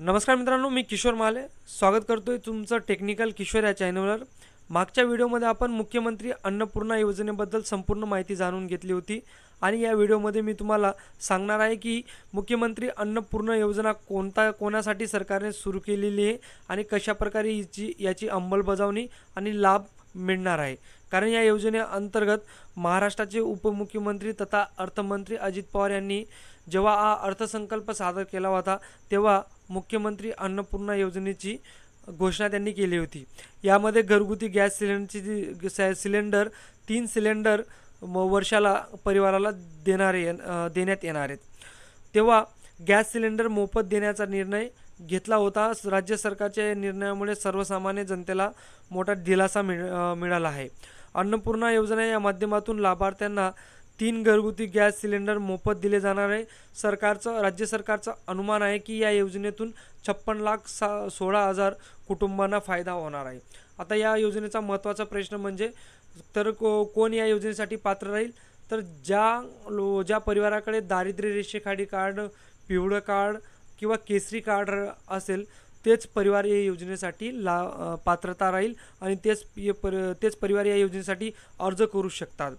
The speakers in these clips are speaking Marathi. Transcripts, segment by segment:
नमस्कार मित्रांनो, मी किशोर माले स्वागत करतोय तुमचं टेक्निकल किशोर या चॅनलवर। मागच्या व्हिडिओमध्ये आपण मुख्यमंत्री अन्नपूर्णा योजनेबद्दल संपूर्ण माहिती जाणून घेतली होती आणि या व्हिडिओमध्ये मी तुम्हाला सांगणार आहे की मुख्यमंत्री अन्नपूर्णा योजना कोणासाठी सरकारने सुरू केलेली आहे आणि कशा प्रकारे याची अंमलबजावणी आणि लाभ मिळणार आहे। कारण या योजनेअंतर्गत महाराष्ट्राचे उपमुख्यमंत्री तथा अर्थमंत्री अजित पवार यांनी जेव्हा हा अर्थसंकल्प सादर केला होता तेव्हा मुख्यमंत्री अन्नपूर्णा योजनेची घोषणा त्यांनी केली होती। यामध्ये घरगुती गॅस सिलेंडर 3 सिलेंडर वर्षाला परिवाराला देण्यात येणार आहेत। तेव्हा गॅस सिलेंडर मोफत देण्याचा निर्णय घेतला होता। राज्य सरकारच्या या निर्णयामुळे सर्वसामान्य जनतेला मोठा दिलासा मिळाला आहे। अन्नपूर्णा योजना या माध्यमातून लाभार्थ्यांना 3 घरगुती गॅस सिलेंडर मोफत दिले जाणार आहे। राज्य सरकारचा अनुमान आहे की या योजनेतून 56,16,000 कुटुंबांना फायदा होणार आहे। आता या योजनेचा महत्त्वाचा प्रश्न म्हणजे कोण या योजनेसाठी पात्र राहील, तर ज्या परिवाराकडे दारिद्र्य रेषेखाली कार्ड, पिवळं कार्ड किंवा केसरी कार्ड असेल तेच परिवार या योजनेसाठी पात्रता राहील आणि तेच परिवार या योजनेसाठी अर्ज करू शकतात।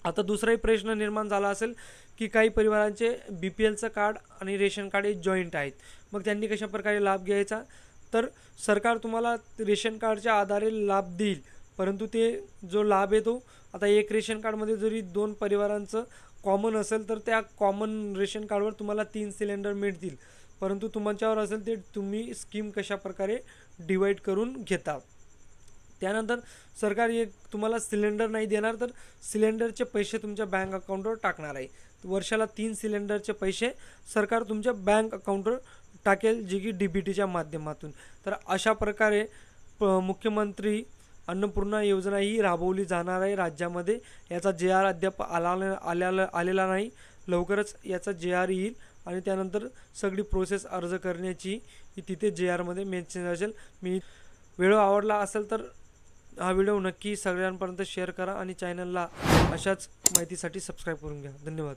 आता दुसराही प्रश्न निर्माण झाला असेल की काही परिवारांचे BPLचं कार्ड आणि रेशन कार्ड हे जॉईंट आहेत, मग त्यांनी कशा प्रकारे लाभ घ्यायचा, तर सरकार तुम्हाला रेशन कार्डच्या आधारे लाभ देईल, परंतु ते जो लाभ आहे तो आता एक रेशन कार्डमध्ये जरी 2 परिवारांचं कॉमन असेल तर त्या कॉमन रेशन कार्डवर तुम्हाला 3 सिलेंडर मिळतील, परंतु तुमच्यावर असेल ते तुम्ही स्कीम कशा प्रकारे डिवाइड करून घेता। त्यानंतर सरकार तुम्हाला सिलेंडर नाही देणार, तर सिलेंडरचे पैसे तुमच्या बँक अकाउंटवर टाकणार आहे। वर्षाला 3 सिलेंडरचे पैसे सरकार तुमच्या बँक अकाउंटवर टाकेल, जे की DBTच्या माध्यमातून। तर अशा प्रकारे मुख्यमंत्री अन्नपूर्णा योजना ही राबवली जाणार आहे राज्यामध्ये। याचा JR अद्याप आलेला नाही, लवकरच याचा JR येईल आणि त्यानंतर सगळी प्रोसेस अर्ज करण्याची तिथे JRमध्ये मेन्शन असेल। व्हिडिओ आवडला असेल तर हा व्हिडिओ नक्की सगळ्यांपर्यंत शेअर करा आणि चॅनलला अशाच माहितीसाठी सबस्क्राईब करून घ्या। धन्यवाद।